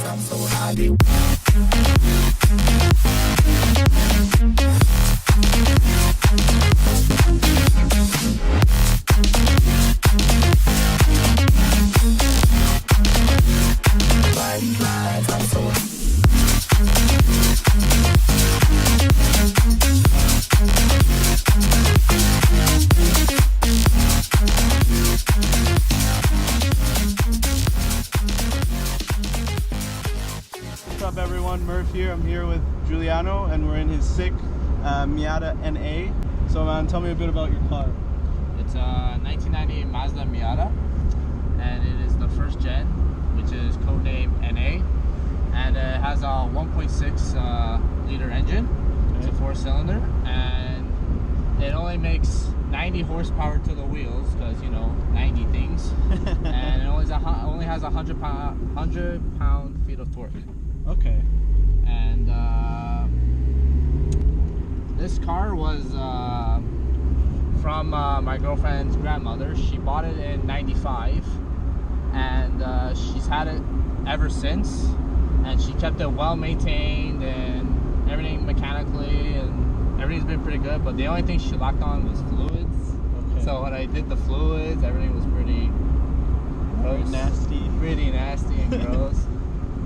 I'm so happy. What's up everyone, Merv here. I'm here with Giuliano and we're in his sick Miata NA. So man, tell me a bit about your car. It's a 1998 Mazda Miata and it is the first gen, which is codenamed NA, and it has a 1.6 liter engine. It's a 4-cylinder and it only makes 90 horsepower to the wheels because, you know, 90 things. And it only has 100 pound-feet of torque. Okay. And this car was from my girlfriend's grandmother. She bought it in '95 and she's had it ever since, and she kept it well maintained and everything mechanically, and everything's been pretty good, but the only thing she lacked on was fluids. Okay. So when I did the fluids, everything was pretty gross. Pretty nasty and gross.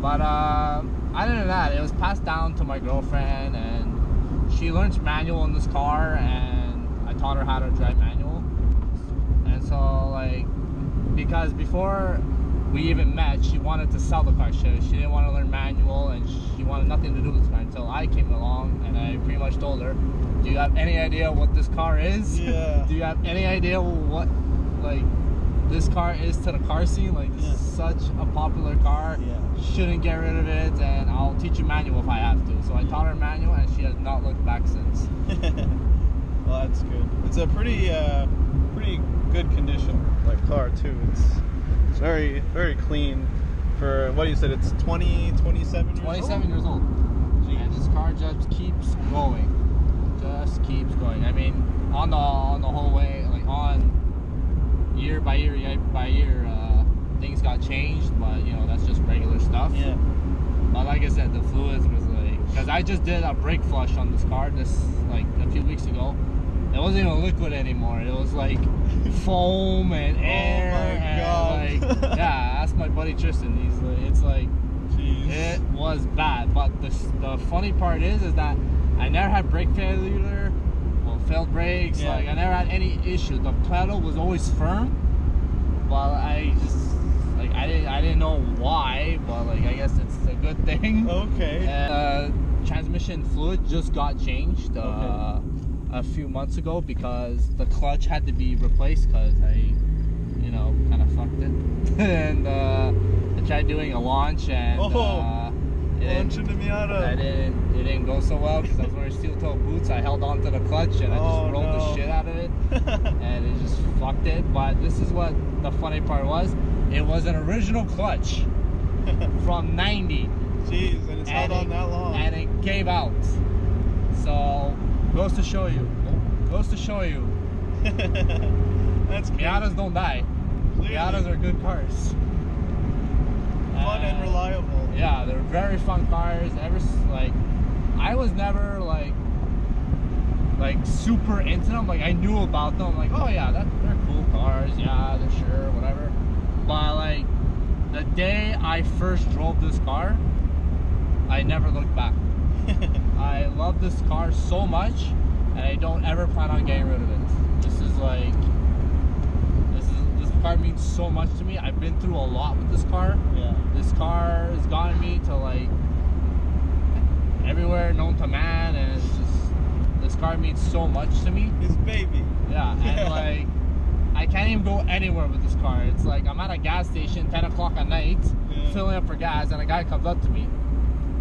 But other than that, it was passed down to my girlfriend, and she learns manual in this car, and I taught her how to drive manual. And so, like, because before we even met, she wanted to sell the car. She didn't want to learn manual, and she wanted nothing to do with this car until I came along, and I pretty much told her, do you have any idea what this car is? Yeah. Do you have any idea what, like, this car is to the car scene? Like, this is such a popular car. Yeah. Shouldn't get rid of it, and I'll teach you manual if I have to. So I taught her manual, and she has not looked back since. Well, that's good. It's a pretty good condition, like, car too. It's very, very clean for what you said. It's 27 years old. 27 years old. And this car just keeps going. Just keeps going. I mean, on the whole way, like on year by year, things got changed, but you know, that's just regular stuff. Yeah. But like I said, the fluids was like, because I just did a brake flush on this car like a few weeks ago. It wasn't even liquid anymore. It was like foam and air. Oh my God. And like, yeah, ask my buddy Tristan. He's like, it's like, jeez. It was bad. But the funny part is that I never had brake failure, well, failed brakes. Yeah. Like, I never had any issue. The pedal was always firm. Well, I just, like, I didn't know why, but like, I guess it's a good thing. Okay. And transmission fluid just got changed a few months ago because the clutch had to be replaced because I, you know, kind of fucked it. And I tried doing a launch, and launch in the Miata. It didn't go so well because I was wearing steel toe boots. I held onto the clutch and I just rolled the shit out of it, and it just fucked it. But this is what the funny part was. It was an original clutch from 90. Jeez, and it's held on that long. And it gave out. So, goes to show you. Goes to show you. That's crazy. Miatas don't die. Clearly. Miatas are good cars. Fun and reliable. Yeah, they're very fun cars. I was never like super into them. Like, I knew about them. Like, oh yeah, they're cool cars. Yeah, they're sure, whatever. But like, the day I first drove this car, I never looked back. I love this car so much, and I don't ever plan on getting rid of it. This car means so much to me. I've been through a lot with this car. Yeah. This car has gotten me to like everywhere known to man, and it's just, this car means so much to me. His baby. Yeah, and like, I can't even go anywhere with this car. It's like I'm at a gas station 10 o'clock at night, filling up for gas, and a guy comes up to me,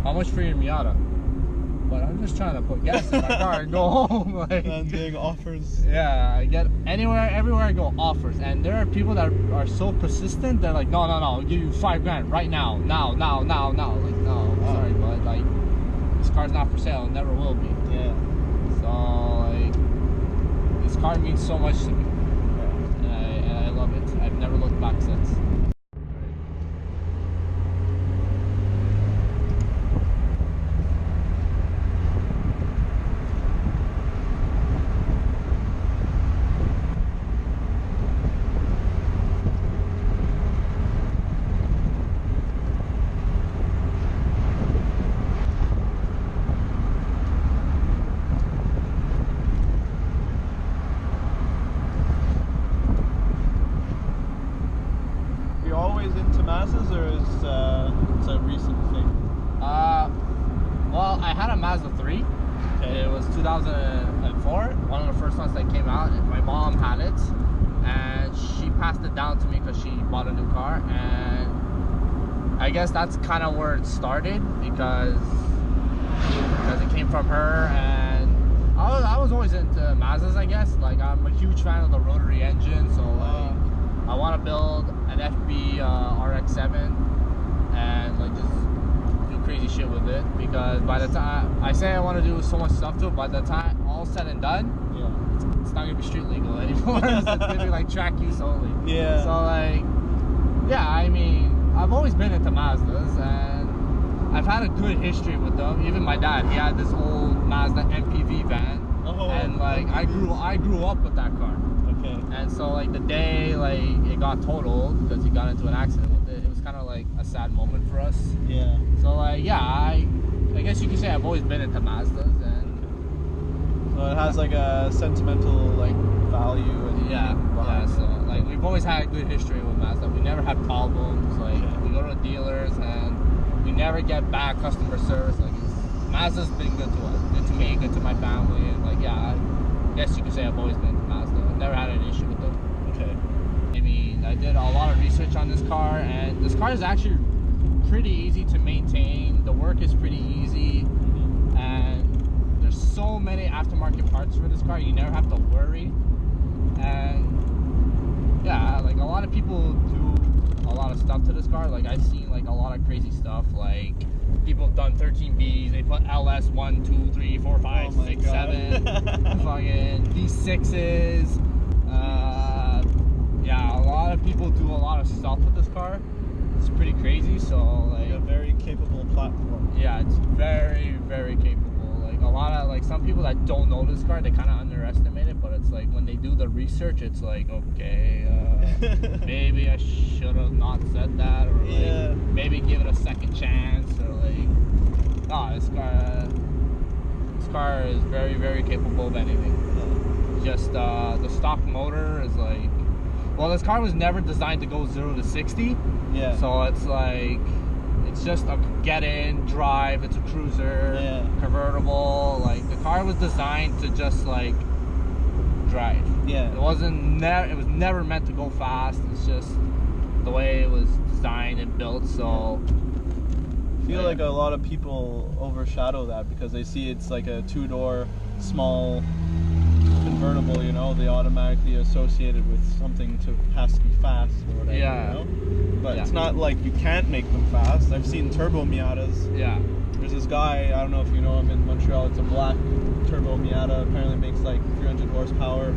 how much for your Miata? But I'm just trying to put gas in my car and go home. Like, and doing offers. Yeah, I get everywhere I go, offers. And there are people that are so persistent. They're like, no, I'll give you $5,000 right now. Now. Like, no, sorry, but like, this car's not for sale. It never will be. Yeah. So like, this car means so much to me. Yeah. And I love it. I've never looked back since. was 2004, one of the first ones that came out, and my mom had it, and she passed it down to me because she bought a new car, and I guess that's kind of where it started, because it came from her, and I was always into Mazdas, I guess. Like, I'm a huge fan of the rotary engine, so like, I want to build an FB RX-7 and like just do crazy shit with it, because by the time I say I want to do so much stuff to it, by the time all said and done, it's not gonna be street legal anymore. It's gonna be like track use only. Yeah. So like, yeah, I mean, I've always been into Mazdas, and I've had a good history with them. Even my dad, he had this old Mazda MPV van, and like I grew up with that car. Okay. And so like the day like it got totaled because he got into an accident with it, it was kind of like a sad moment for us. Yeah. So like, yeah, I guess you could say I've always been into Mazdas, and so it has like a sentimental like value and yeah. So like we've always had a good history with Mazda. We never had problems. Like we go to the dealers and we never get bad customer service. Like Mazda's been good to us, good to me, good to my family, and like I guess you could say I've always been to Mazda. I've never had an issue with them. Okay. I mean, I did a lot of research on this car, and this car is actually pretty easy to maintain. The work is pretty easy, and there's so many aftermarket parts for this car. You never have to worry. And yeah, like a lot of people do a lot of stuff to this car. Like I've seen like a lot of crazy stuff. Like people have done 13Bs. They put LS 1, 2, 3, 4, 5, 6, 7, fucking V6s. Yeah, a lot of people do a lot of stuff with this car. It's pretty crazy. So like a very capable platform. Yeah, it's very, very capable. Like a lot of like some people that don't know this car, they kind of underestimate it. But it's like when they do the research, it's like, okay, maybe I should have not said that, or like maybe give it a second chance, or like, nah, this car is very, very capable of anything. Just the stock motor is like, well, this car was never designed to go 0 to 60. Yeah. So it's like, it's just a get in, drive. It's a cruiser, convertible. Like the car was designed to just like drive. Yeah. It was never meant to go fast. It's just the way it was designed and built. So I feel like a lot of people overshadow that because they see it's like a two-door small convertible, you know, they automatically associate it with something has to be fast or whatever, you know? But it's not like you can't make them fast. I've seen turbo Miatas. Yeah. There's this guy, I don't know if you know him, in Montreal. It's a black turbo Miata. Apparently makes like 300 horsepower.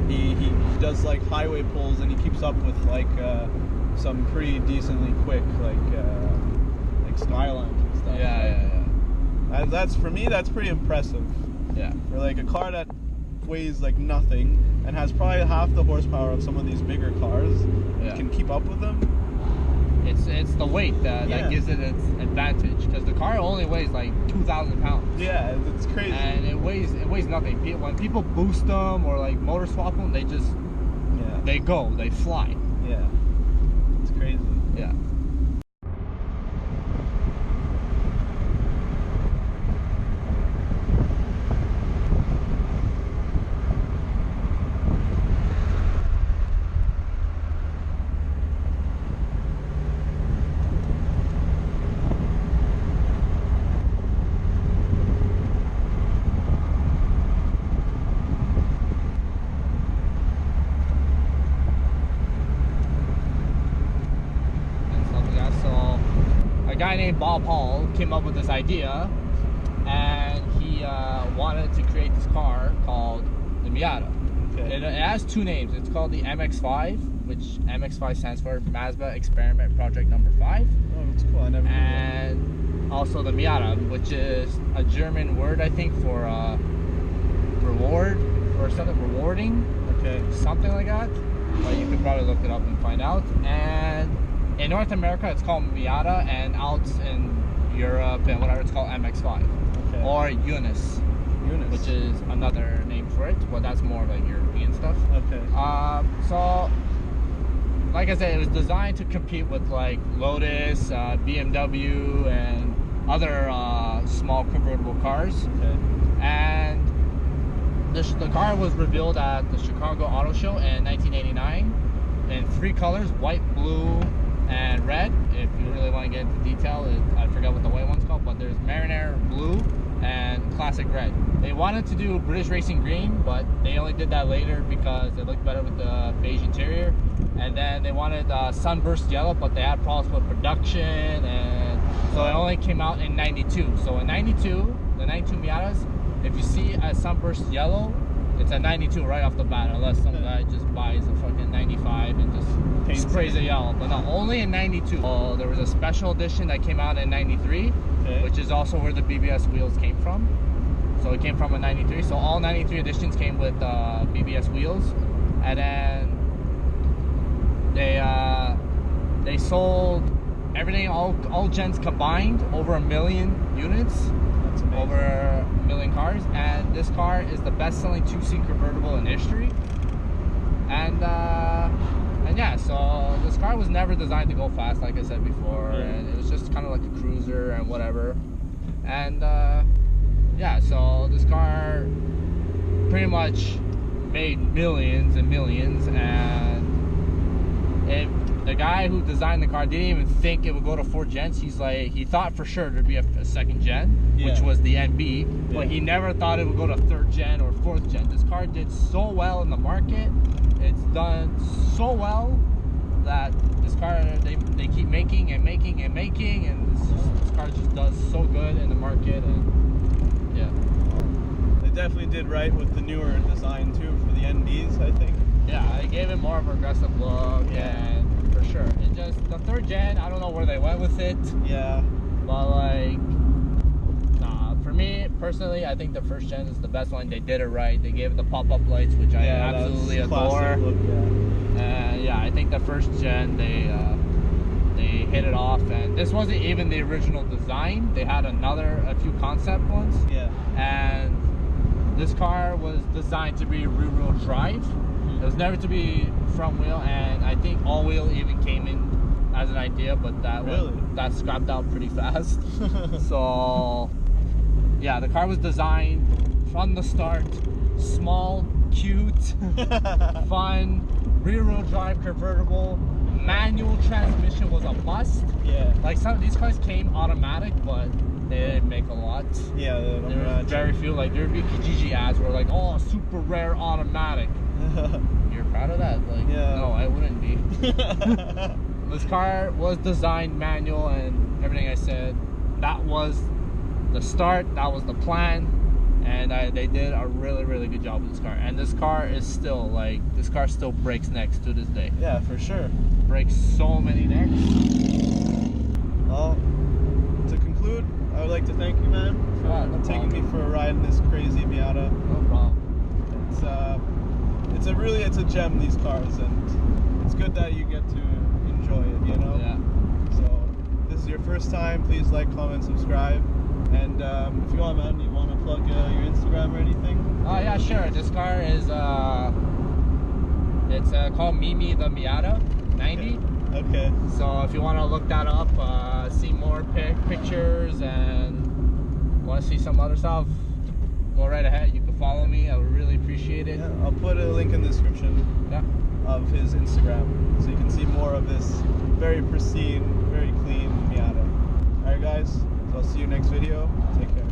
He does like highway pulls, and he keeps up with like some pretty decently quick like Skylines and stuff. Yeah. That's for me. That's pretty impressive. Yeah. For like a car that weighs like nothing and has probably half the horsepower of some of these bigger cars, can keep up with them. It's the weight that gives it its advantage, because the car only weighs like 2,000 pounds. Yeah, it's crazy. And it weighs nothing. When people boost them or like motor swap them, they just they fly. Yeah, it's crazy. Yeah. A guy named Bob Hall came up with this idea, and he wanted to create this car called the Miata. Okay. It has two names. It's called the MX5, which MX5 stands for Mazda Experiment Project Number 5. Oh, that's cool. I never knew that. And also the Miata, which is a German word, I think, for reward or something, rewarding. Okay. Something like that. But you could probably look it up and find out. And in North America, it's called Miata, and out in Europe and whatever, it's called MX5. Okay. Or Eunice, which is another name for it, but that's more like European stuff. Okay. So, like I said, it was designed to compete with like Lotus, BMW, and other small convertible cars. Okay. And the car was revealed at the Chicago Auto Show in 1989 in 3 colors: white, blue, and red. If you really want to get into detail, I forget what the white one's called, but there's Mariner blue and classic red. They wanted to do British Racing green, but they only did that later because it looked better with the beige interior. And then they wanted sunburst yellow, but they had problems with production, and so it only came out in 92. So in 92, the 92 Miatas, if you see a sunburst yellow, it's a 92 right off the bat, unless some guy just buys a fucking 95 and just Paints sprays it yellow. But no, only in 92. There was a special edition that came out in 93, which is also where the BBS wheels came from. So it came from a 93. So all 93 editions came with BBS wheels, and then they sold everything, all gens combined, over 1 million units. That's amazing. Over 1 million cars, and this car is the best-selling 2-seat convertible in history. And yeah, so this car was never designed to go fast, like I said before, and it was just kind of like a cruiser and whatever. And yeah, so this car pretty much made millions and millions, and the guy who designed the car didn't even think it would go to 4 gens. He's like, he thought for sure there'd be a 2nd gen, which was the NB, but he never thought it would go to 3rd gen or 4th gen. This car did so well in the market. It's done so well that this car, they keep making and making and making, and this car just does so good in the market. And yeah, they definitely did right with the newer design too for the NBs, I think. Yeah, they gave it more of an aggressive look, and for sure. It just, the 3rd gen, I don't know where they went with it. Yeah. But like, nah, for me personally, I think the 1st gen is the best one. They did it right. They gave it the pop-up lights, which I absolutely adore. Look, And yeah, I think the 1st gen, they hit it off. And this wasn't even the original design. They had a few concept ones. Yeah. And this car was designed to be rear-wheel drive. It was never to be front wheel, and I think all wheel even came in as an idea, but that scrapped out pretty fast. So yeah, the car was designed from the start, small, cute, fun, rear wheel drive convertible. Manual transmission was a must. Yeah. Like some of these cars came automatic, but they didn't make a lot. Yeah, there were very few. Like there'd be Kijiji ads where like, oh, super rare automatic. You're proud of that? Like, no, I wouldn't be. This car was designed manual, and everything I said, that was the start, that was the plan, and they did a really, really good job with this car. And this car is still, like, this car still breaks necks to this day. Yeah, for sure. Breaks so many necks. Well, to conclude, I would like to thank you, man, for taking me for a ride in this crazy Miata. No problem. It's a gem, these cars, and it's good that you get to enjoy it, you know? Yeah. So, if this is your first time, please like, comment, subscribe. And if you want, man, you want to plug your Instagram or anything? Oh, yeah, sure. This car is, it's called Mimi the Miata 90. Okay. So if you want to look that up, see more pictures, and want to see some other stuff, go right ahead. You can follow me. I would really appreciate it. Yeah, I'll put a link in the description of his Instagram, so you can see more of this very pristine, very clean Miata. Alright guys, so I'll see you next video. Take care.